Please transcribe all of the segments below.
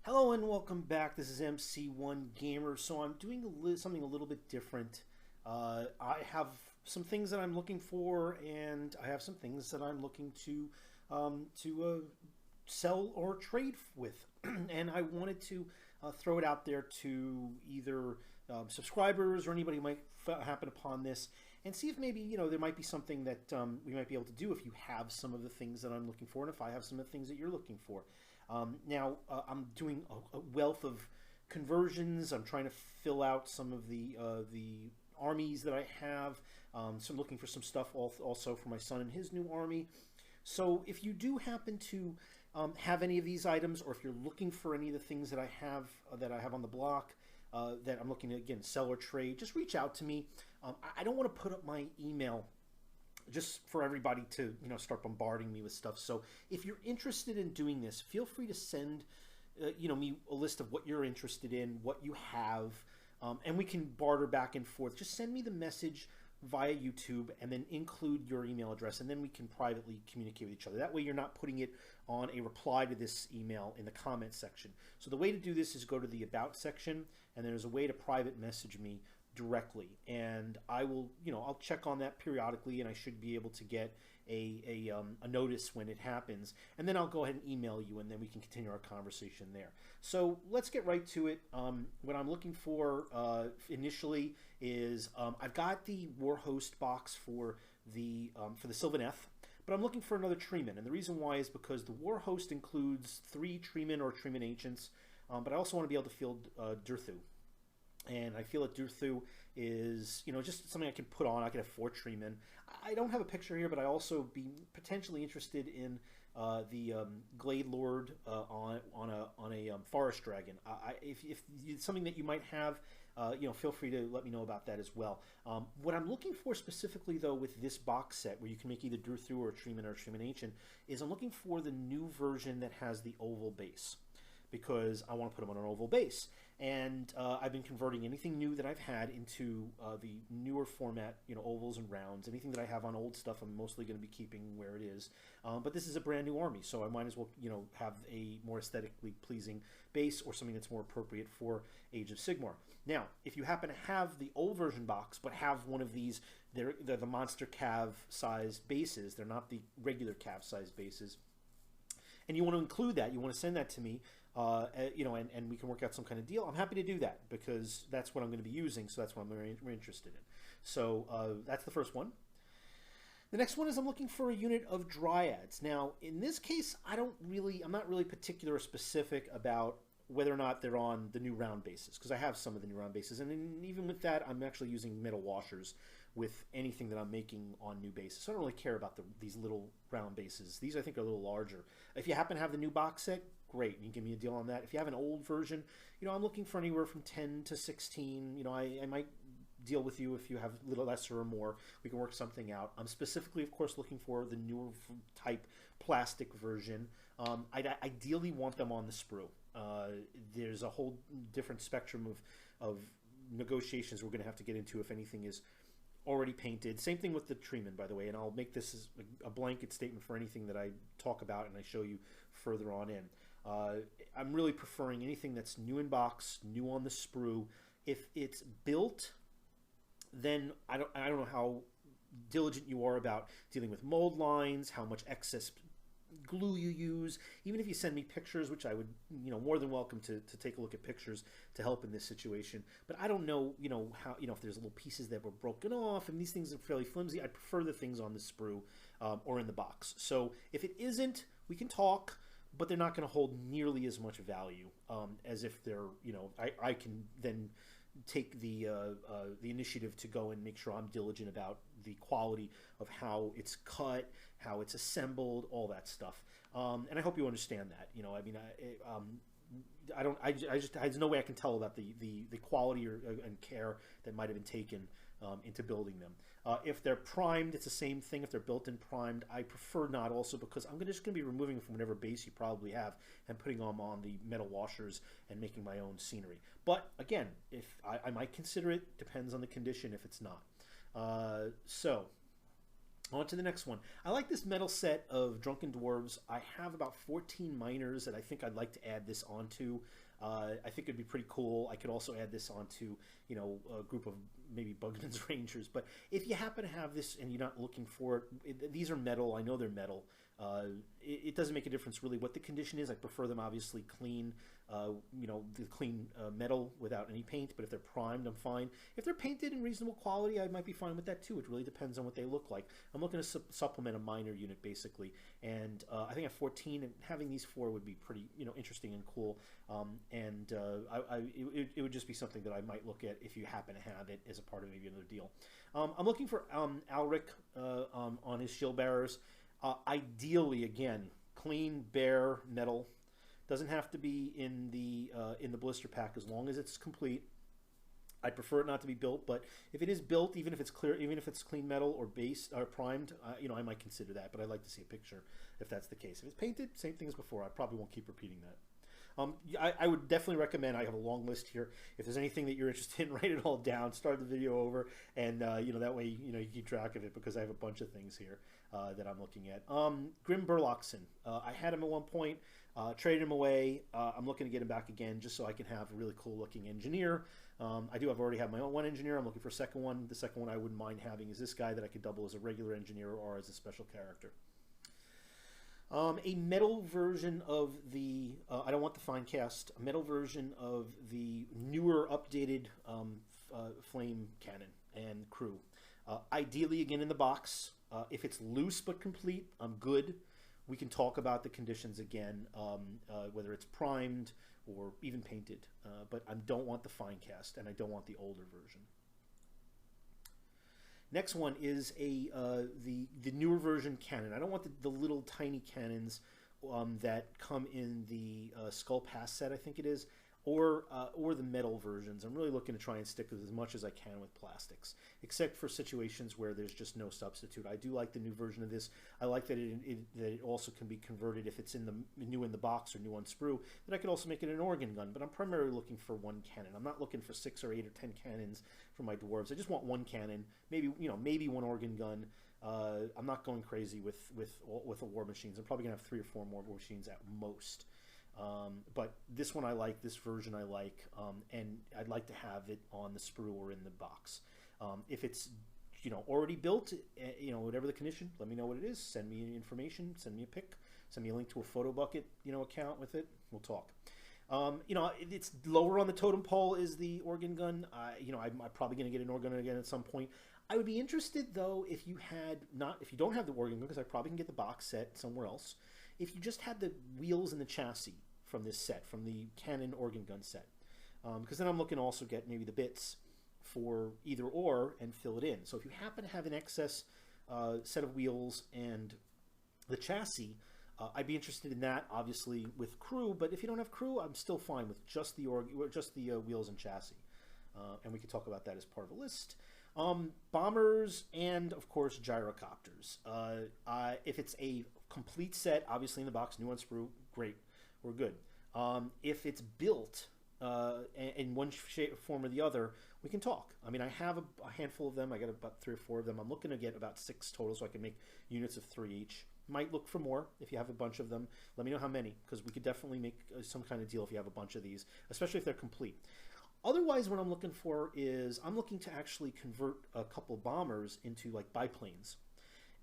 Hello and welcome back. This is MC1 Gamer. So I'm doing something a little bit different. I have some things that I'm looking for, and I have some things that I'm looking to sell or trade with. And I wanted to throw it out there to either subscribers or anybody who might happen upon this, and see if maybe there might be something that we might be able to do if you have some of the things that I'm looking for, and if I have some of the things that you're looking for. I'm doing a wealth of conversions. I'm trying to fill out some of the armies that I have. So I'm looking for some stuff also for my son and his new army. So if you do happen to have any of these items, or if you're looking for any of the things that I have on the block that I'm looking to again sell or trade, just reach out to me. I don't want to put up my email just for everybody to start bombarding me with stuff. So if you're interested in doing this, feel free to send me a list of what you're interested in, what you have, and we can barter back and forth. Just send me the message via YouTube and then include your email address, and then we can privately communicate with each other. That way you're not putting it on a reply to this email in the comment section. So the way to do this is go to the About section, and there's a way to private message me directly, and I will, I'll check on that periodically, and I should be able to get a notice when it happens, and then I'll go ahead and email you, and then we can continue our conversation there. So let's get right to it. What I'm looking for initially is I've got the Warhost box for the Sylvaneth, but I'm looking for another Treeman, and the reason why is because the Warhost includes 3 Treeman or Treeman Ancients, but I also want to be able to field Durthu. And I feel that Durthu is, just something I can put on. I could have 4 Treemen. I don't have a picture here, but I also be potentially interested in the Glade Lord on a Forest Dragon. If it's something that you might have, feel free to let me know about that as well. What I'm looking for specifically, though, with this box set, where you can make either Durthu or a Treeman Ancient, is I'm looking for the new version that has the oval base, because I want to put them on an oval base. And I've been converting anything new that I've had into the newer format, ovals and rounds. Anything that I have on old stuff, I'm mostly going to be keeping where it is. But this is a brand new army, so I might as well, have a more aesthetically pleasing base, or something that's more appropriate for Age of Sigmar. Now, if you happen to have the old version box, but have one of these, they're the monster cav size bases. They're not the regular cav size bases. And you want to include that, you want to send that to me, and we can work out some kind of deal. I'm happy to do that, because that's what I'm going to be using, so that's what I'm very interested in. So that's the first one. The next one is I'm looking for a unit of Dryads. Now, in this case, I'm not really particular or specific about whether or not they're on the new round bases, because I have some of the new round bases, and even with that, I'm actually using metal washers with anything that I'm making on new bases. So I don't really care about these little round bases. These, I think, are a little larger. If you happen to have the new box set, great, you can give me a deal on that. If you have an old version, I'm looking for anywhere from 10 to 16. I might deal with you if you have a little lesser or more. We can work something out. I'm specifically, of course, looking for the newer type plastic version. I ideally want them on the sprue. There's a whole different spectrum of negotiations we're going to have to get into if anything is already painted. Same thing with the Treeman, by the way, and I'll make this as a blanket statement for anything that I talk about and I show you further on in. I'm really preferring anything that's new in box, new on the sprue. If it's built, then I don't know how diligent you are about dealing with mold lines, how much excess glue you use. Even if you send me pictures, which I would, more than welcome to take a look at pictures to help in this situation. But I don't know, how, if there's little pieces that were broken off, and these things are fairly flimsy. I prefer the things on the sprue or in the box. So if it isn't, we can talk, but they're not going to hold nearly as much value as if they're, I can then take the initiative to go and make sure I'm diligent about the quality of how it's cut, how it's assembled, all that stuff. And I hope you understand that. There's no way I can tell about the quality and care that might have been taken into building them. If they're primed, it's the same thing. If they're built and primed, I prefer not, also because I'm just going to be removing them from whatever base you probably have and putting them on the metal washers and making my own scenery. But again, if I might consider it, depends on the condition if it's not. So On to the next one. I like this metal set of Drunken Dwarves. I have about 14 miners that I think I'd like to add this onto. I think it'd be pretty cool. I could also add this onto, you know, a group of maybe Bugman's Rangers. But if you happen to have this and you're not looking for it, these are metal. I know they're metal. It doesn't make a difference really what the condition is. I prefer them obviously clean, you know, the clean metal without any paint. But if they're primed, I'm fine. If they're painted in reasonable quality, I might be fine with that too. It really depends on what they look like. I'm looking to supplement a miner unit basically, and I think at 14, and having these 4 would be pretty, you know, interesting and cool. It would just be something that I might look at if you happen to have it as a part of maybe another deal. I'm looking for Alric on his shield bearers. Ideally, again, clean, bare metal. Doesn't have to be in the blister pack as long as it's complete. I'd prefer it not to be built, but if it is built, even if it's clear, even if it's clean metal or base or primed, you know, I might consider that. But I'd like to see a picture if that's the case. If it's painted, same thing as before. I probably won't keep repeating that. I would definitely recommend, I have a long list here. If there's anything that you're interested in, write it all down, start the video over, and you know, that way, you know, you keep track of it, because I have a bunch of things here that I'm looking at. Grim Burloxen. I had him at one point, traded him away. I'm looking to get him back again just so I can have a really cool looking engineer. I do already have my own one engineer. I'm looking for a second one. The second one I wouldn't mind having is this guy that I could double as a regular engineer or as a special character. A metal version of the, I don't want the fine cast, a metal version of the newer updated flame cannon and crew. Ideally, again, in the box. If it's loose but complete, I'm good. We can talk about the conditions again, whether it's primed or even painted. But I don't want the fine cast, and I don't want the older version. Next one is the newer version cannon. I don't want the little tiny cannons that come in the Skull Pass set, I think it is, or the metal versions. I'm really looking to try and stick with as much as I can with plastics, except for situations where there's just no substitute. I do like the new version of this. I like that it also can be converted if it's in the new in the box or new on sprue. That I could also make it an organ gun, but I'm primarily looking for one cannon. I'm not looking for 6 or 8 or 10 cannons for my dwarves. I just want one cannon, maybe, you know, maybe one organ gun. I'm not going crazy with a war machines. I'm probably gonna have 3 or 4 more war machines at most. But this one I like, this version I like, and I'd like to have it on the sprue or in the box. If it's, you know, already built, you know, whatever the condition, let me know what it is. Send me information, send me a pic, send me a link to a photo bucket, you know, account with it. We'll talk. You know, it's lower on the totem pole is the organ gun. You know, I'm probably going to get an organ gun again at some point. I would be interested though if you don't have the organ gun, because I probably can get the box set somewhere else. If you just had the wheels and the chassis from this set, from the cannon organ gun set, because then I'm looking to also get maybe the bits for either or and fill it in. So if you happen to have an excess set of wheels and the chassis, I'd be interested in that, obviously with crew. But if you don't have crew, I'm still fine with just the wheels and chassis, and we could talk about that as part of a list. Bombers and of course gyrocopters. If it's a complete set, obviously in the box, new on sprue, great, we're good. If it's built in one shape, form or the other, we can talk. I mean, I have a handful of them. I got about 3 or 4 of them. I'm looking to get about 6 total, so I can make units of 3 each. Might look for more if you have a bunch of them. Let me know how many, because we could definitely make some kind of deal if you have a bunch of these, especially if they're complete. Otherwise, what I'm looking for is I'm looking to actually convert a couple bombers into like biplanes.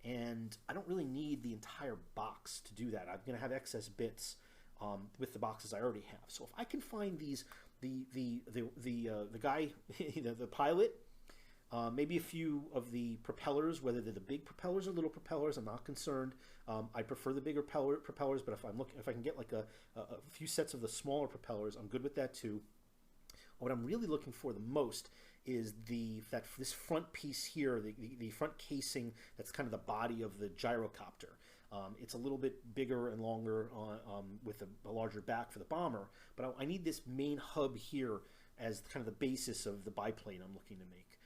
And I don't really need the entire box to do that. I'm going to have excess bits with the boxes I already have. So if I can find these, the guy, the pilot, maybe a few of the propellers, whether they're the big propellers or little propellers, I'm not concerned. I prefer the bigger propellers, but if I can get like a few sets of the smaller propellers, I'm good with that too. What I'm really looking for the most is this front piece here, the front casing that's kind of the body of the gyrocopter. It's a little bit bigger and longer with a larger back for the bomber, but I need this main hub here as kind of the basis of the biplane I'm looking to make.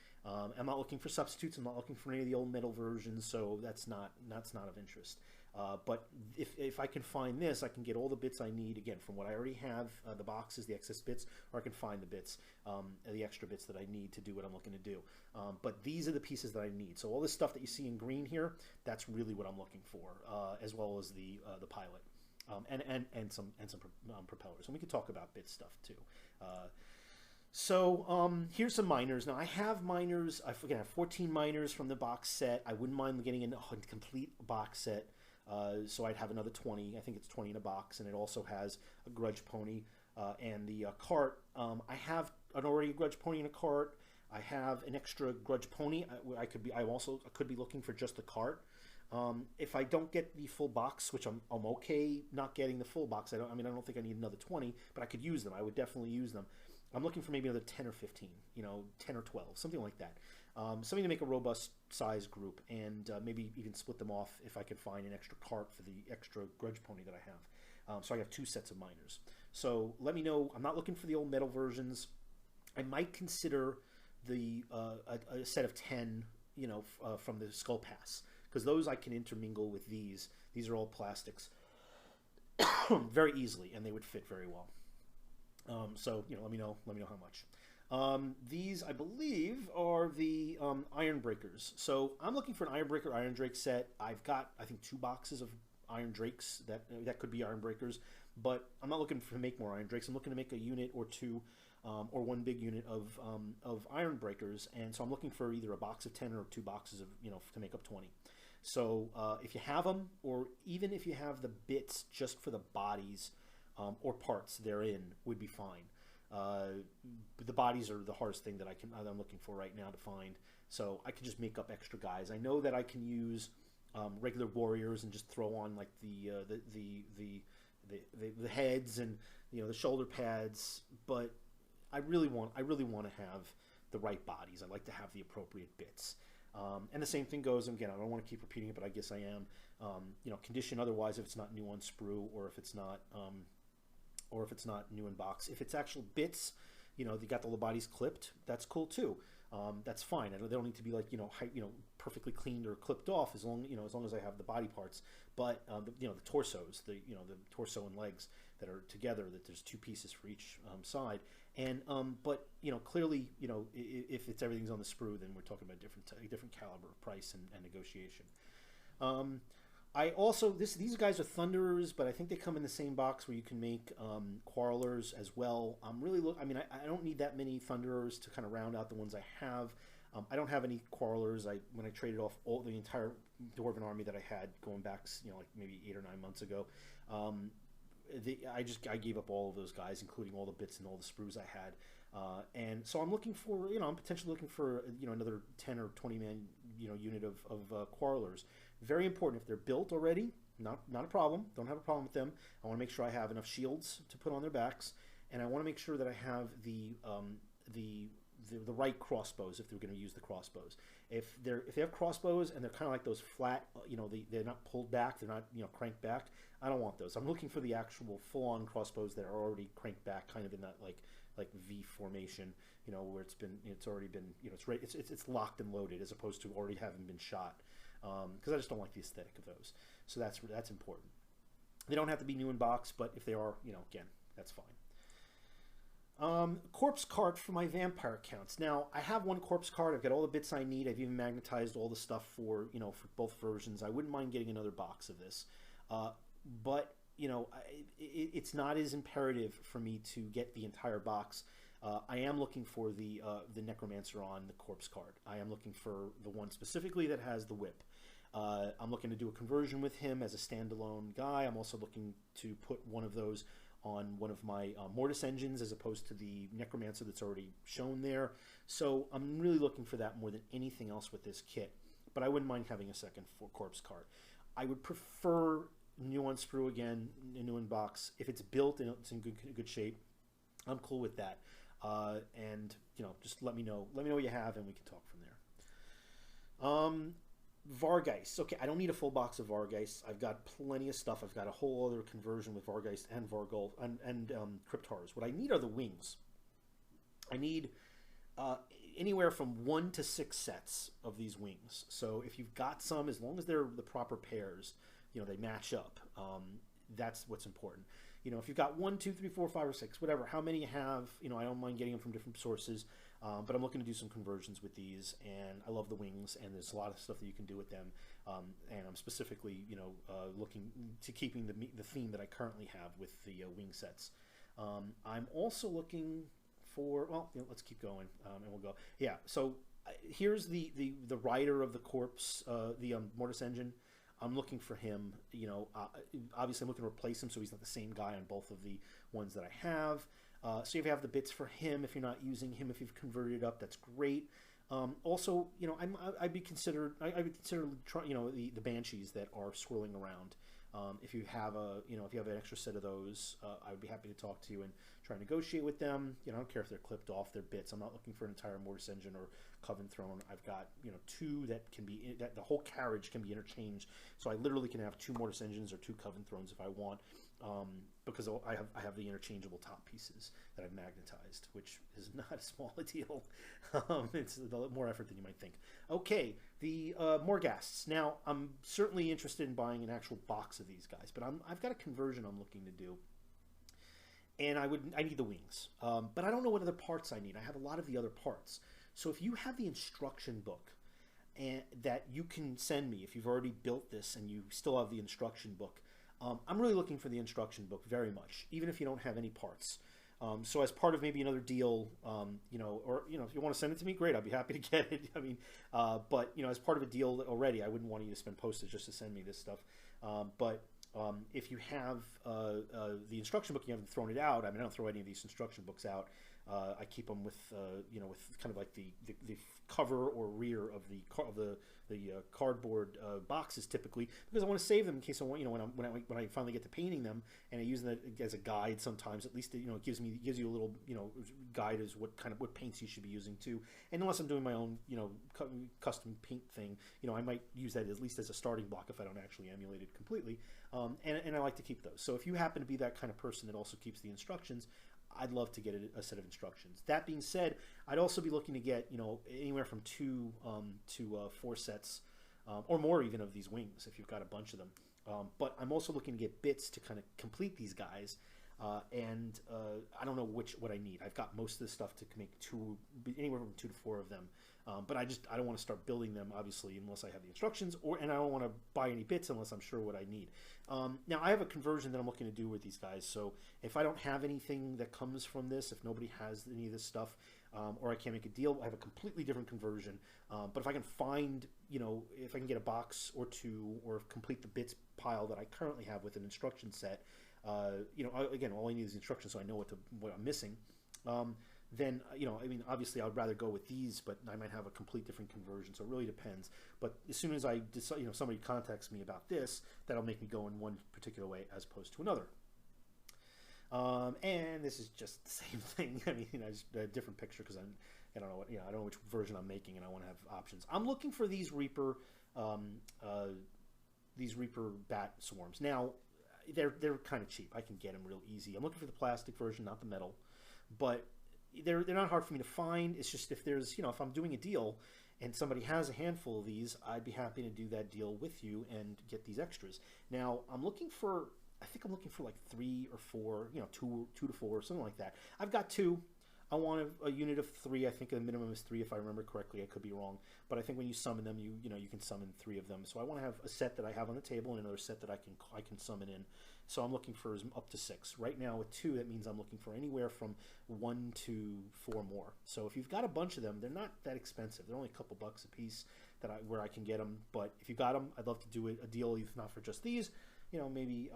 I'm not looking for substitutes. I'm not looking for any of the old metal versions, so that's not of interest. But if I can find this, I can get all the bits I need, again, from what I already have, the boxes, the excess bits, or I can find the bits, the extra bits that I need to do what I'm looking to do. But these are the pieces that I need. So all this stuff that you see in green here, that's really what I'm looking for, as well as the pilot. And some propellers. And we could talk about bit stuff too. Here's some miners. Now I have miners. I have 14 miners from the box set. I wouldn't mind getting a complete box set. So I'd have another 20. I think it's 20 in a box, and it also has a grudge pony and the cart. I have already a grudge pony in a cart. I have an extra grudge pony. I also could be looking for just the cart. If I don't get the full box, which I'm okay not getting the full box. I don't think I need another 20, but I could use them. I would definitely use them. I'm looking for maybe another 10 or 15, 10 or 12, something like that. Something to make a robust size group, and maybe even split them off if I can find an extra cart for the extra grudge pony that I have. So I have 2 sets of miners. So let me know. I'm not looking for the old metal versions. I might consider a set of 10, from the Skull Pass, because those I can intermingle with these. These are all plastics very easily, and they would fit very well. So let me know how much. These, I believe, are the Iron Breakers. So I'm looking for an Iron Breaker, Iron Drake set. I've got, I think, 2 boxes of Iron Drakes that could be Iron Breakers, but I'm not looking to make more Iron Drakes. I'm looking to make a unit or 2, or 1 big unit of Iron Breakers, and so I'm looking for either a box of 10 or 2 boxes of to make up 20. So if you have them, or even if you have the bits just for the bodies or parts therein, would be fine. The bodies are the hardest thing that I'm looking for right now to find. So I can just make up extra guys. I know that I can use regular warriors and just throw on like the heads and the shoulder pads, but I really want to have the right bodies. I like to have the appropriate bits. And the same thing goes, again, I don't want to keep repeating it, but I guess I am. Condition otherwise if it's not new on sprue, or if it's not new in box. If it's actual bits, they got the bodies clipped, that's cool too. That's fine. They don't need to be like perfectly cleaned or clipped off, as long as I have the body parts. But the torsos, the torso and legs that are together, that there's 2 pieces for each side. And but clearly, if everything's on the sprue, then we're talking about different caliber of price and negotiation. I also, these guys are Thunderers, but I think they come in the same box where you can make Quarrelers as well. I don't need that many Thunderers to kind of round out the ones I have. I don't have any Quarrelers. When I traded off the entire Dwarven army that I had going back, like maybe 8 or 9 months ago, I gave up all of those guys, including all the bits and all the sprues I had. And so I'm looking for, I'm potentially looking for, another 10 or 20 man, unit of Quarrelers. Very important. If they're built already, not a problem. Don't have a problem with them. I want to make sure I have enough shields to put on their backs, and I want to make sure that I have the right crossbows if they're going to use the crossbows. If they have crossbows and they're kind of like those flat, they're not pulled back, they're not cranked back, I don't want those. I'm looking for the actual full-on crossbows that are already cranked back, kind of in that like V formation, where it's already been, it's locked and loaded, as opposed to already having been shot. Because I just don't like the aesthetic of those. So that's important. They don't have to be new in box, but if they are, again, that's fine. Corpse cart for my vampire counts. Now, I have 1 corpse cart. I've got all the bits I need. I've even magnetized all the stuff for both versions. I wouldn't mind getting another box of this. But, it's not as imperative for me to get the entire box. I am looking for the Necromancer on the corpse card. I am looking for the one specifically that has the whip. I'm looking to do a conversion with him as a standalone guy. I'm also looking to put one of those on one of my Mortis engines, as opposed to the Necromancer that's already shown there. So I'm really looking for that more than anything else with this kit. But I wouldn't mind having a second corpse card. I would prefer new on sprue again, new in box. If it's built and it's in good shape, I'm cool with that. And just let me know what you have, and we can talk from there. Vargeist. Okay, I don't need a full box of Vargeist. I've got plenty of stuff. I've got a whole other conversion with Vargeist and Vargol and Cryptars. What I need are the wings. I need anywhere from 1 to 6 sets of these wings. So if you've got some, as long as they're the proper pairs, they match up. That's what's important. If you've got 1, 2, 3, 4, 5, or 6, whatever, how many you have, I don't mind getting them from different sources, but I'm looking to do some conversions with these, and I love the wings, and there's a lot of stuff that you can do with them, and I'm specifically, looking to keeping the theme that I currently have with the wing sets. I'm also looking for, well, let's keep going, and we'll go. Yeah, so here's the rider of the corpse, the Mortis engine. I'm looking for him, obviously I'm looking to replace him so he's not the same guy on both of the ones that I have. So if you have the bits for him, if you're not using him, if you've converted it up, that's great. Also, I would consider the Banshees that are swirling around. If you have if you have an extra set of those, I would be happy to talk to you and try and negotiate with them. I don't care if they're clipped off, they're bits. I'm not looking for an entire Mortis engine or Coven Throne. I've got 2 that can be that the whole carriage can be interchanged. So I literally can have 2 Mortis engines or 2 Coven Thrones if I want, because I have the interchangeable top pieces that I've magnetized, which is not a small a deal. It's a more effort than you might think. Okay, the Morghasts. Now I'm certainly interested in buying an actual box of these guys, but I've got a conversion I'm looking to do. And I need the wings, but I don't know what other parts I need. I have a lot of the other parts. So if you have the instruction book and that you can send me, if you've already built this and you still have the instruction book, I'm really looking for the instruction book very much, even if you don't have any parts. So as part of maybe another deal, or if you want to send it to me, great, I'd be happy to get it. I mean, but as part of a deal already, I wouldn't want you to spend postage just to send me this stuff. But if you have the instruction book, you haven't thrown it out. I mean, I don't throw any of these instruction books out. I keep them with with kind of like the cover or rear of the cardboard boxes typically, because I want to save them in case I want when I finally get to painting them, and I use them as a guide sometimes. At least it gives you a little guide as what paints you should be using too. And unless I'm doing my own custom paint thing, I might use that at least as a starting block if I don't actually emulate it completely. And I like to keep those. So if you happen to be that kind of person that also keeps the instructions, I'd love to get a set of instructions. That being said, I'd also be looking to get anywhere from 2 to 4 sets or more even of these wings if you've got a bunch of them. But I'm also looking to get bits to kind of complete these guys, and I don't know what I need. I've got most of this stuff to make anywhere from 2 to 4 of them. But I don't want to start building them, obviously, unless I have the instructions, and I don't want to buy any bits unless I'm sure what I need. Now, I have a conversion that I'm looking to do with these guys, so if I don't have anything that comes from this, if nobody has any of this stuff, or I can't make a deal, I have a completely different conversion. But if I can find, if I can get a box or 2, or complete the bits pile that I currently have with an instruction set, again, all I need is instructions so I know what I'm missing. Then obviously I'd rather go with these, but I might have a complete different conversion, so it really depends. But as soon as I decide, somebody contacts me about this, that'll make me go in one particular way as opposed to another. And this is just the same thing. I mean, just a different picture because I don't know which version I'm making, and I want to have options. I'm looking for these Reaper bat swarms. Now, they're kind of cheap. I can get them real easy. I'm looking for the plastic version, not the metal, but they're not hard for me to find. It's just if there's if I'm doing a deal and somebody has a handful of these, I'd be happy to do that deal with you and get these extras. Now I think I'm looking for like 3 or 4, 2 to 4, something like that. I've got 2. I want a unit of 3. I think the minimum is 3 if I remember correctly. I could be wrong, but I think when you summon them, you can summon 3 of them. So I want to have a set that I have on the table and another set that I can summon in. So I'm looking for up to 6. Right now with 2, that means I'm looking for anywhere from 1 to 4 more. So if you've got a bunch of them, they're not that expensive. They're only a couple bucks a piece where I can get them. But if you got them, I'd love to do a deal, if not for just these, maybe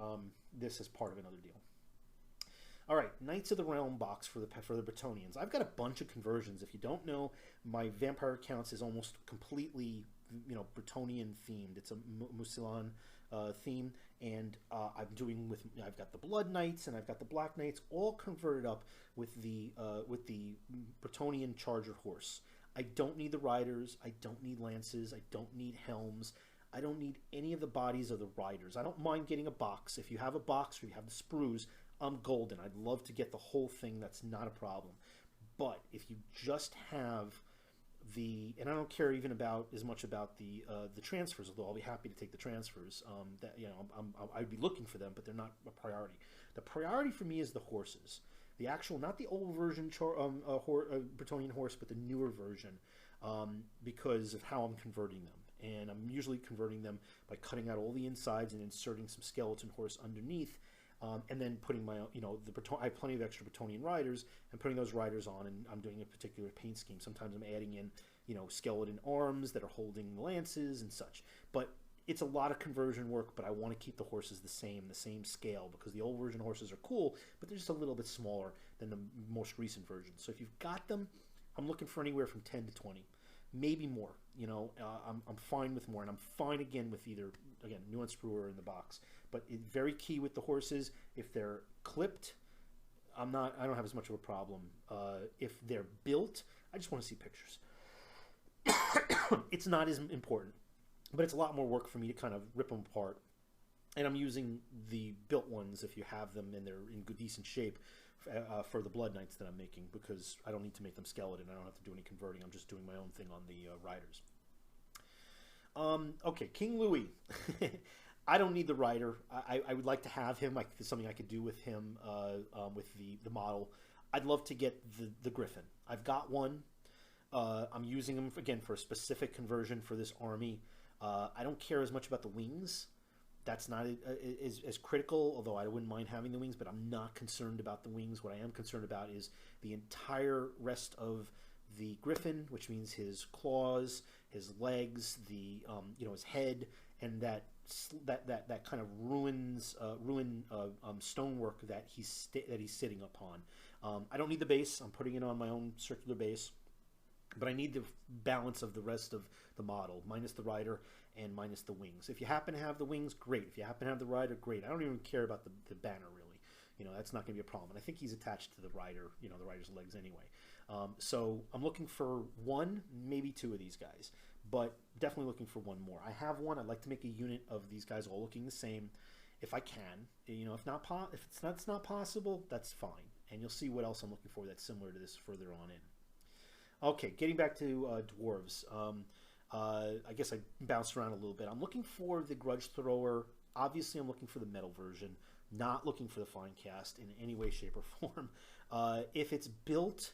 this as part of another deal. All right, Knights of the Realm box for the Bretonnians. I've got a bunch of conversions. If you don't know, my vampire accounts is almost completely, Bretonnian themed. It's a Mucilan theme, and I've got the Blood Knights and I've got the Black Knights all converted up with the Bretonnian Charger Horse. I don't need the riders. I don't need lances. I don't need helms. I don't need any of the bodies of the riders. I don't mind getting a box. If you have a box or you have the sprues, I'm golden. I'd love to get the whole thing. That's not a problem. But if you just have and I don't care even about as much about the transfers, although I'll be happy to take the transfers. That I'd be looking for them, but they're not a priority. The priority for me is the horses, the actual, not the old version Bretonnian horse, but the newer version, because of how I'm converting them. And I'm usually converting them by cutting out all the insides and inserting some skeleton horse underneath. And then putting my, I have plenty of extra Bretonnian riders, and putting those riders on, and I'm doing a particular paint scheme. Sometimes I'm adding in, skeleton arms that are holding lances and such. But it's a lot of conversion work, but I want to keep the horses the same scale, because the old version horses are cool, but they're just a little bit smaller than the most recent version. So if you've got them, I'm looking for anywhere from 10 to 20, maybe more. I'm fine with more, and I'm fine again with either, nuance sprue or in the box. But it's very key with the horses. If they're clipped, I don't have as much of a problem. If they're built, I just want to see pictures. It's not as important, but it's a lot more work for me to kind of rip them apart. And I'm using the built ones, if you have them and they're in good, decent shape, for the Blood Knights that I'm making, because I don't need to make them skeleton. I don't have to do any converting. I'm just doing my own thing on the riders. Okay, King Louis. I don't need the rider. I would like to have him. There's something I could do with him with the model. I'd love to get the Griffin. I've got one. I'm using him, again, for a specific conversion for this army. I don't care as much about the wings. That's not as critical, although I wouldn't mind having the wings, but I'm not concerned about the wings. What I am concerned about is the entire rest of the Griffin, which means his claws, his legs, his head, and that kind of ruined stonework that he's sitting upon. I don't need the base. I'm putting it on my own circular base, but I need the balance of the rest of the model, minus the rider and minus the wings. If you happen to have the wings, great. If you happen to have the rider, great. I don't even care about the banner, really. That's not going to be a problem. And I think he's attached to the rider, the rider's legs anyway. So I'm looking for one, maybe two of these guys, but definitely looking for one more. I have one. I'd like to make a unit of these guys all looking the same, if I can. If it's not possible, that's fine. And you'll see what else I'm looking for that's similar to this further on in. Okay, getting back to dwarves. I guess I bounced around a little bit. I'm looking for the Grudge Thrower. Obviously, I'm looking for the metal version, not looking for the fine cast in any way, shape, or form. If it's built,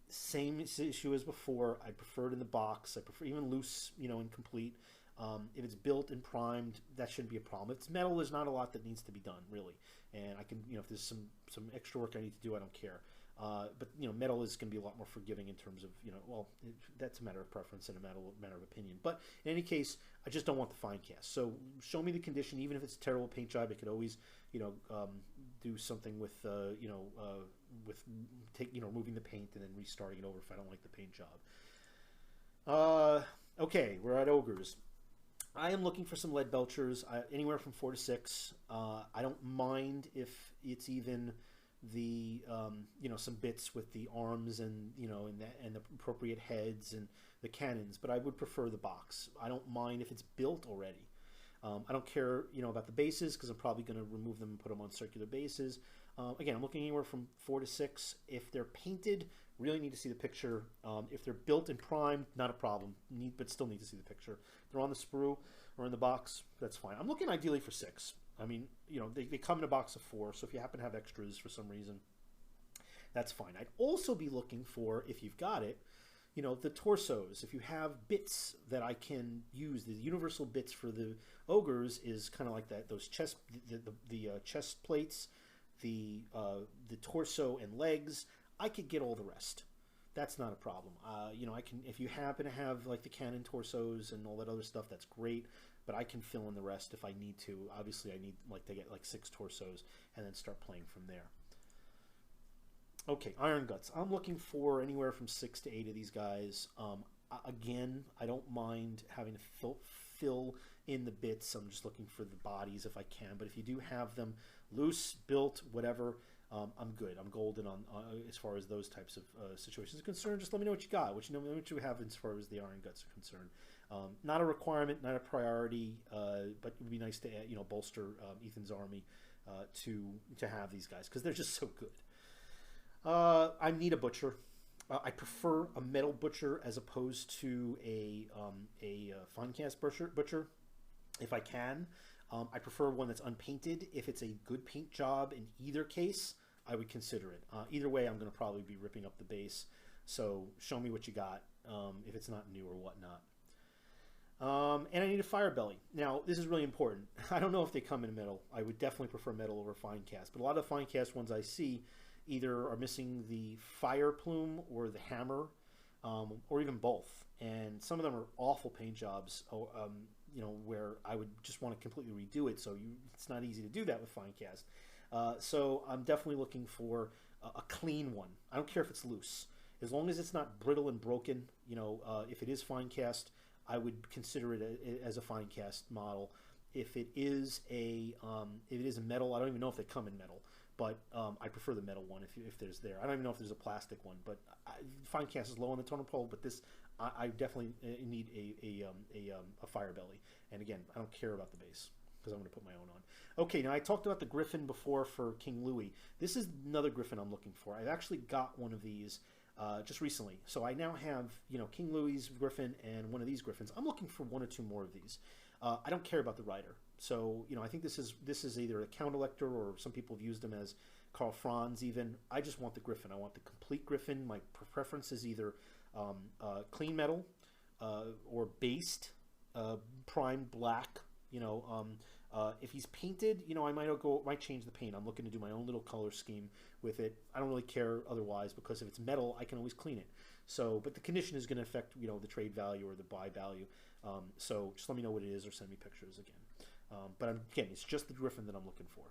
same issue as before. I prefer it in the box. I prefer even loose, incomplete. If it's built and primed, that shouldn't be a problem. If it's metal, there's not a lot that needs to be done, really. And I can, if there's some extra work I need to do, I don't care. But metal is going to be a lot more forgiving in terms of that's a matter of preference and a matter of opinion. But in any case, I just don't want the fine cast. So show me the condition, even if it's a terrible paint job. I could always do something with removing the paint and then restarting it over if I don't like the paint job. Okay, we're at ogres. I am looking for some lead belchers, anywhere from 4 to 6. I don't mind if it's even the some bits with the arms and and the appropriate heads and the cannons, but I would prefer the box. I don't mind if it's built already. I don't care about the bases, because I'm probably going to remove them and put them on circular bases. Again, I'm looking anywhere from 4 to 6. If they're painted, really need to see the picture. If they're built and primed, not a problem, but still need to see the picture. If they're on the sprue or in the box, that's fine. I'm looking ideally for 6. I mean, they come in a box of 4, so if you happen to have extras for some reason, that's fine. I'd also be looking for, if you've got it, the torsos. If you have bits that I can use, the universal bits for the ogres is kind of like that. Those chest, the chest plates, the torso and legs. I could get all the rest. That's not a problem. I can, if you happen to have like the cannon torsos and all that other stuff, that's great. But I can fill in the rest if I need to. Obviously, I need to get 6 torsos and then start playing from there. Okay, Iron Guts. I'm looking for anywhere from 6 to 8 of these guys. Again, I don't mind having to fill in the bits. I'm just looking for the bodies if I can. But if you do have them loose, built, whatever, I'm good. I'm golden on as far as those types of situations are concerned. Just let me know what you got, what you have as far as the Iron Guts are concerned. Not a requirement, not a priority, but it would be nice to bolster Ethan's army to have these guys, because they're just so good. I need a butcher. I prefer a metal butcher as opposed to a fine cast butcher, if I can. I prefer one that's unpainted. If it's a good paint job in either case, I would consider it. Either way, I'm going to probably be ripping up the base. So show me what you got, if it's not new or whatnot. And I need a fire belly. Now, this is really important. I don't know if they come in metal. I would definitely prefer metal over fine cast. But a lot of the fine cast ones I see either are missing the fire plume or the hammer, or even both. And some of them are awful paint jobs, you know, where I would just want to completely redo it. So it's not easy to do that with fine cast. So I'm definitely looking for a clean one. I don't care if it's loose. As long as it's not brittle and broken, you know, if it is fine cast, I would consider it as a fine cast model. If it is a metal, I don't even know if they come in metal, but I prefer the metal one if there's there. I don't even know if there's a plastic one, but fine cast is low on the totem pole. But this, I definitely need a fire belly. And again, I don't care about the base because I'm going to put my own on. Okay, now I talked about the Griffin before for King Louis. This is another Griffin I'm looking for. I've actually got one of these just recently. So I now have, you know, King Louis Griffin and one of these Griffins. I'm looking for one or two more of these. I don't care about the rider. So, you know, I think this is either a count elector, or some people have used them as Karl Franz even. I just want the Griffin. I want the complete Griffin. My preference is either clean metal or based, primed black. You know, if he's painted, you know, I might change the paint. I'm looking to do my own little color scheme with it. I don't really care otherwise, because if it's metal, I can always clean it. So, but the condition is going to affect, you know, the trade value or the buy value. So just let me know what it is, or send me pictures again. But again, it's just the Griffin that I'm looking for.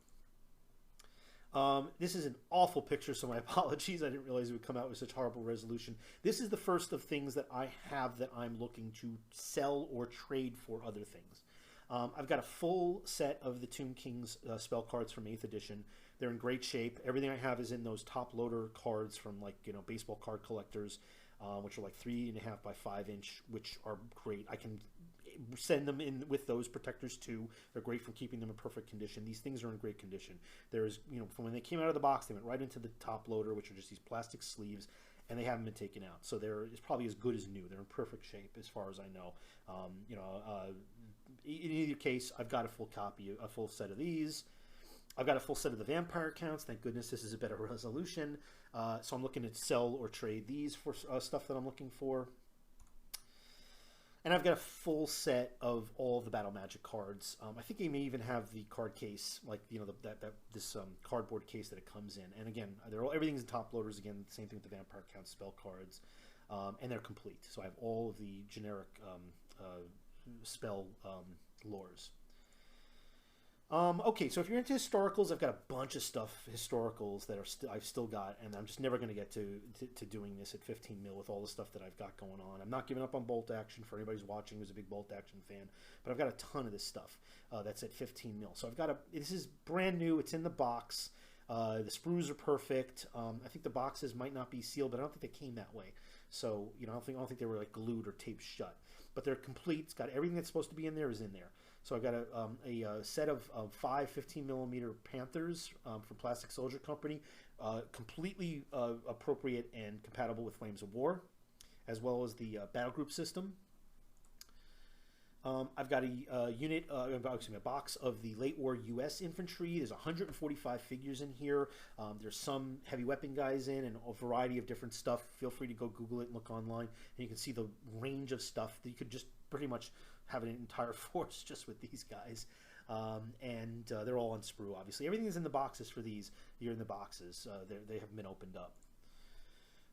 This is an awful picture, so my apologies. I didn't realize it would come out with such horrible resolution. This is the first of things that I have that I'm looking to sell or trade for other things. I've got a full set of the Tomb King's spell cards from 8th edition. They're in great shape. Everything I have is in those top loader cards from, like, you know, baseball card collectors, which are like 3.5 by 5 inch, which are great. I can send them in with those protectors too. They're great for keeping them in perfect condition. These things are in great condition. There's, you know, from when they came out of the box, they went right into the top loader, which are just these plastic sleeves, and they haven't been taken out. So it's probably as good as new. They're in perfect shape as far as I know. You know, in either case, I've got a full set of these. I've got a full set of the vampire counts. Thank goodness this is a better resolution. So I'm looking to sell or trade these for stuff that I'm looking for. And I've got a full set of all of the Battle Magic cards. I think they may even have the card case, like, you know, this cardboard case that it comes in. And again, everything's in top loaders again. Same thing with the vampire count spell cards, and they're complete. So I have all of the generic spell lores. Okay, so if you're into historicals, I've got a bunch of historicals that I've still got, and I'm just never going to get to doing this at 15 mil with all the stuff that I've got going on. I'm not giving up on bolt action for anybody who's watching who's a big bolt action fan, but I've got a ton of this stuff that's at 15 mil. So I've got this is brand new. It's in the box. The sprues are perfect. I think the boxes might not be sealed, but I don't think they came that way. So, you know, I don't think they were like glued or taped shut, but they're complete. It's got everything that's supposed to be in there is in there. So I've got a set of 5 15mm Panthers from Plastic Soldier Company, completely appropriate and compatible with Flames of War, as well as the battle group system. I've got a box of the late war U.S. infantry. There's 145 figures in here. There's some heavy weapon guys in, and a variety of different stuff. Feel free to go Google it and look online, and you can see the range of stuff that you could just pretty much have an entire force just with these guys. And they're all on sprue, obviously. Everything is in the boxes for these. They're in the boxes. They haven't been opened up.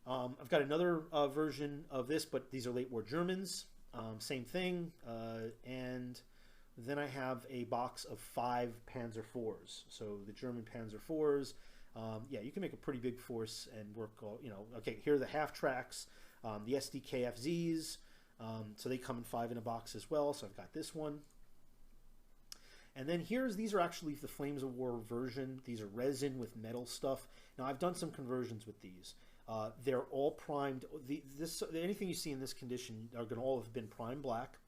I've got another version of this, but these are late war Germans. Same thing. And then I have a box of 5 Panzer IVs. So the German Panzer IVs. Yeah, you can make a pretty big force and work all, you know. Okay, here are the half tracks, the SDKFZs. So they come in 5 in a box as well. So I've got this one. And then these are actually the Flames of War version. These are resin with metal stuff. Now I've done some conversions with these. They're all primed. Anything you see in this condition are going to all have been primed black,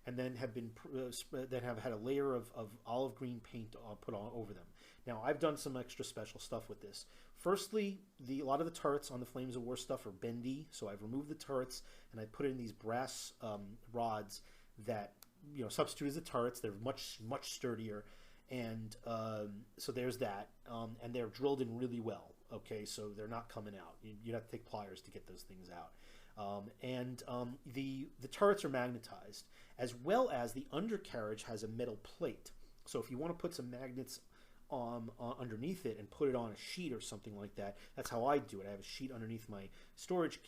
and then have had a layer of olive green paint put on over them. Now, I've done some extra special stuff with this. Firstly, a lot of the turrets on the Flames of War stuff are bendy, so I've removed the turrets and I put in these brass rods that substitute as the turrets. They're much sturdier, and so there's that, and they're drilled in really well. Okay, so they're not coming out. You'd have to take pliers to get those things out. The turrets are magnetized, as well as the undercarriage has a metal plate. So if you want to put some magnets underneath it and put it on a sheet or something like that, that's how I do it. I have a sheet underneath my storage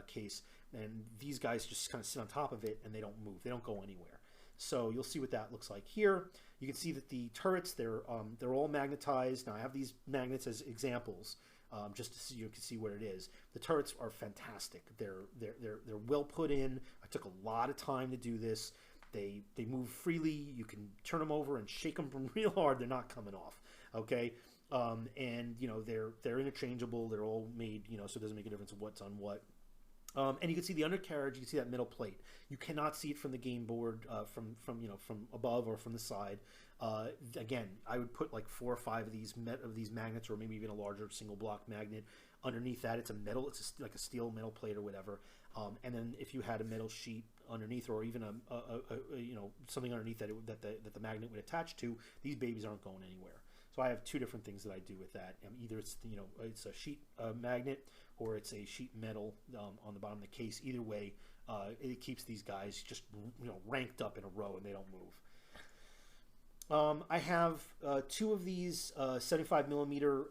case, and these guys just kind of sit on top of it, and they don't move. They don't go anywhere. So you'll see what that looks like here. You can see that the turrets, they're all magnetized. Now I have these magnets as examples, just to see, you can see what it is. The turrets are fantastic. They're well put in. I took a lot of time to do this. They move freely. You can turn them over and shake them from real hard. They're not coming off. Okay, and they're interchangeable. They're all made, so it doesn't make a difference what's on what. And you can see the undercarriage. You can see that metal plate. You cannot see it from the game board, from above or from the side. Again, I would put like 4 or 5 of these magnets, or maybe even a larger single block magnet underneath that. It's a metal. It's like a steel metal plate or whatever. And then if you had a metal sheet underneath, or even something underneath that the magnet would attach to, these babies aren't going anywhere. So I have 2 different things that I do with that. Either it's it's a sheet magnet, or it's a sheet metal on the bottom of the case. Either way, it keeps these guys just ranked up in a row, and they don't move. I have 2 of these 75 millimeter.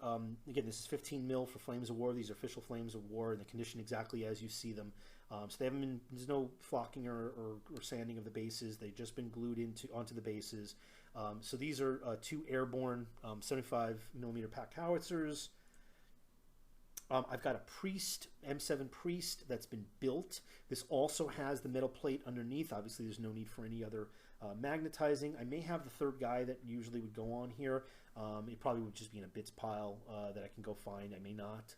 Again, this is 15 mil for Flames of War. These are official Flames of War, and the condition exactly as you see them. So they haven't been. There's no flocking or sanding of the bases. They've just been glued onto the bases. So these are 2 airborne 75 millimeter pack howitzers. I've got a Priest, M7 Priest, that's been built. This also has the metal plate underneath. Obviously, there's no need for any other magnetizing. I may have the 3rd guy that usually would go on here. It probably would just be in a bits pile that I can go find. I may not.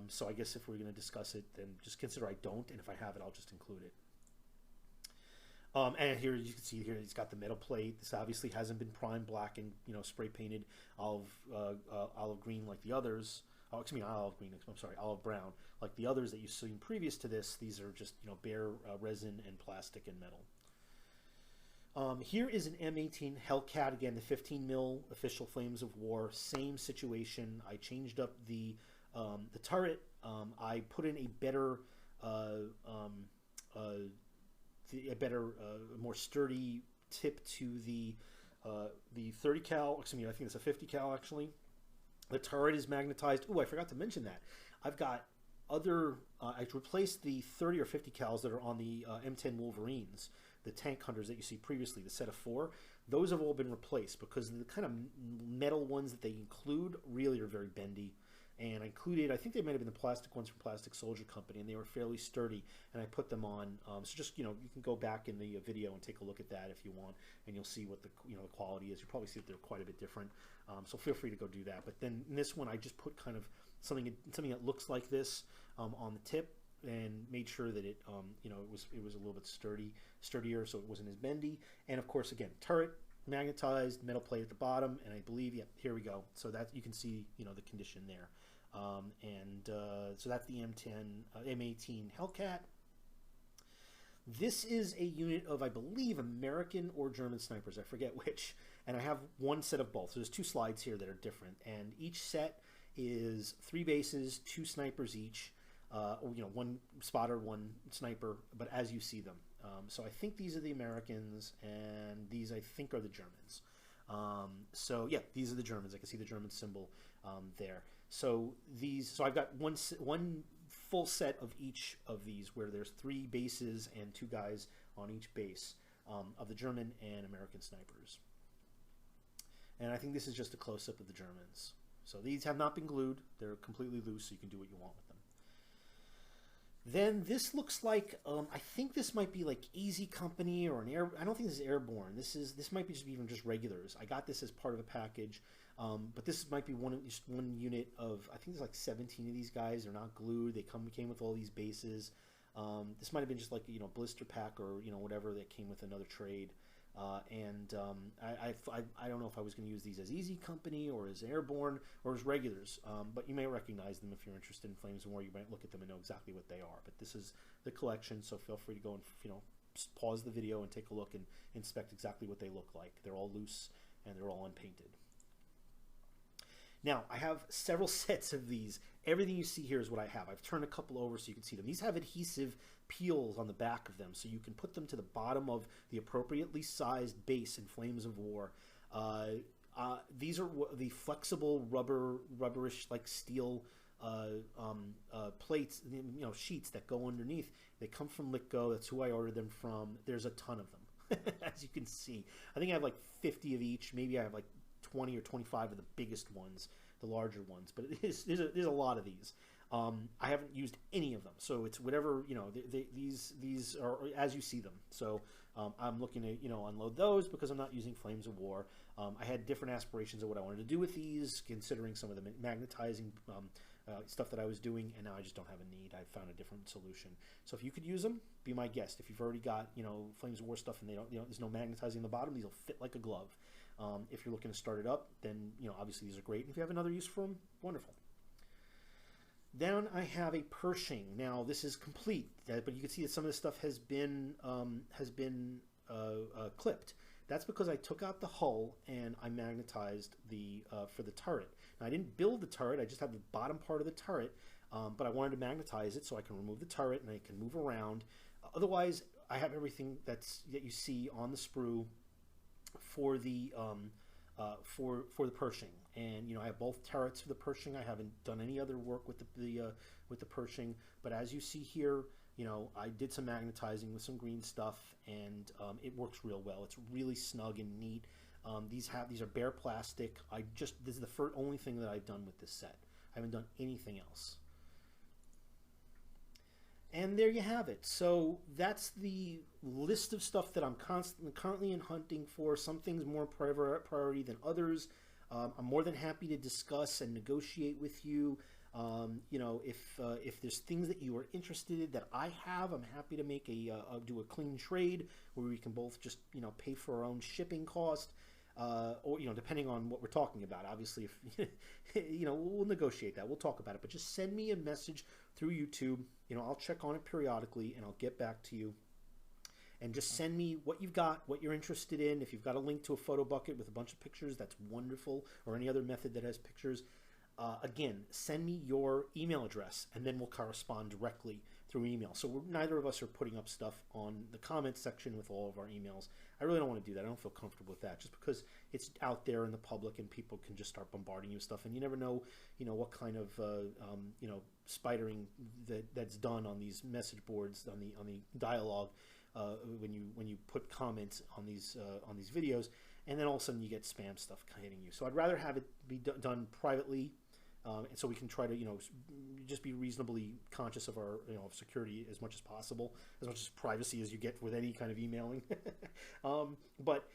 So I guess if we're going to discuss it, then just consider I don't, and if I have it, I'll just include it. And here you can see here he's got the metal plate. This obviously hasn't been primed black and spray painted olive green like the others. Oh, excuse me, not olive green. I'm sorry, olive brown like the others that you've seen previous to this. These are just bare resin and plastic and metal. Here is an M18 Hellcat, again the 15 mil official Flames of War. Same situation. I changed up the turret. I put in a better more sturdy tip to the 30 cal. Excuse me, I think it's a 50 cal actually. The turret is magnetized. Oh, I forgot to mention that. I've got other. I replaced the 30 or 50 cals that are on the M10 Wolverines, the tank hunters that you see previously, the set of 4. Those have all been replaced because the kind of metal ones that they include really are very bendy. And I included, I think they might have been the plastic ones from Plastic Soldier Company, and they were fairly sturdy, and I put them on. So just, you can go back in the video and take a look at that if you want, and you'll see what the quality is. You'll probably see that they're quite a bit different. So feel free to go do that. But then in this one, I just put kind of something that looks like this on the tip, and made sure that it, it was a little bit sturdier, so it wasn't as bendy. And of course, again, turret magnetized, metal plate at the bottom, and I believe, yeah, here we go. So that you can see, the condition there. So that's the M18 Hellcat. This is a unit of, I believe, American or German snipers. I forget which. And I have one set of both. So there's 2 slides here that are different. And each set is 3 bases, 2 snipers each. 1 spotter, 1 sniper, but as you see them. So I think these are the Americans, and these I think are the Germans. So yeah, these are the Germans. I can see the German symbol there. So I've got one full set of each of these, where there's 3 bases and 2 guys on each base of the German and American snipers. And I think this is just a close-up of the Germans. So these have not been glued. They're completely loose, so you can do what you want with them. Then this looks like, I think this might be like Easy Company or an air. I don't think this is airborne. This might be just regulars. I got this as part of a package, but this might be just one unit of. I think there's like 17 of these guys. They're not glued. They came with all these bases. This might have been just like blister pack or whatever that came with another trade. I don't know if I was going to use these as Easy Company or as Airborne or as regulars, but you may recognize them if you're interested in Flames of War. You might look at them and know exactly what they are. But this is the collection, so feel free to go and pause the video and take a look and inspect exactly what they look like. They're all loose and they're all unpainted. Now, I have several sets of these. Everything you see here is what I have. I've turned a couple over so you can see them. These have adhesive peels on the back of them, so you can put them to the bottom of the appropriately sized base in Flames of War. These are the flexible rubberish like steel plates, sheets that go underneath. They come from Litgo. That's who I ordered them from. There's a ton of them, as you can see. I think I have like 50 of each. Maybe I have like 20 or 25 of the biggest ones, the larger ones, but there's a lot of these. I haven't used any of them, so it's whatever, these are as you see them. So I'm looking to unload those because I'm not using Flames of War. I had different aspirations of what I wanted to do with these, considering some of the magnetizing stuff that I was doing, and now I just don't have a need. I found a different solution. So if you could use them, be my guest. If you've already got Flames of War stuff and they don't, there's no magnetizing in the bottom, these will fit like a glove. If you're looking to start it up, then obviously these are great. And if you have another use for them, wonderful. Then I have a Pershing. Now this is complete, but you can see that some of this stuff has been clipped. That's because I took out the hull and I magnetized the for the turret. Now I didn't build the turret; I just have the bottom part of the turret, but I wanted to magnetize it so I can remove the turret and I can move around. Otherwise, I have everything that you see on the sprue for the Pershing, and I have both turrets for the Pershing. I haven't done any other work with the Pershing, but as you see here, I did some magnetizing with some green stuff, and it works real well. It's really snug and neat. These are bare plastic. This is the only thing that I've done with this set. I haven't done anything else. And there you have it. So that's the list of stuff that I'm currently in hunting for. Some things more priority than others. I'm more than happy to discuss and negotiate with you. If there's things that you are interested in that I have, I'm happy to make do a clean trade where we can both just pay for our own shipping cost. Or depending on what we're talking about. Obviously, if we'll negotiate that. We'll talk about it. But just send me a message through YouTube. I'll check on it periodically and I'll get back to you. And just send me what you've got, what you're interested in. If you've got a link to a photo bucket with a bunch of pictures, that's wonderful. Or any other method that has pictures. Again, send me your email address and then we'll correspond directly through email. So neither of us are putting up stuff on the comments section with all of our emails. I really don't want to do that. I don't feel comfortable with that just because it's out there in the public and people can just start bombarding you with stuff, and you never know, what kind of spidering that's done on these message boards, on the dialogue when you put comments on these videos, and then all of a sudden you get spam stuff hitting you. So I'd rather have it be done privately. And so we can try to, just be reasonably conscious of our, of security as much as possible, as much as privacy as you get with any kind of emailing. But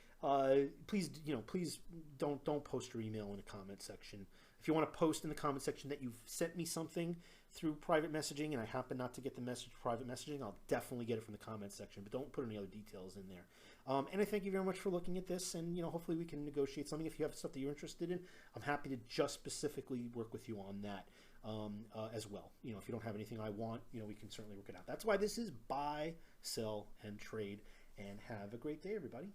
please, please don't post your email in the comment section. If you want to post in the comment section that you've sent me something through private messaging and I happen not to get the message private messaging, I'll definitely get it from the comment section, but don't put any other details in there. And I thank you very much for looking at this, and hopefully we can negotiate something. If you have stuff that you're interested in, I'm happy to just specifically work with you on that as well. If you don't have anything I want, we can certainly work it out. That's why this is buy, sell, and trade, and have a great day, everybody.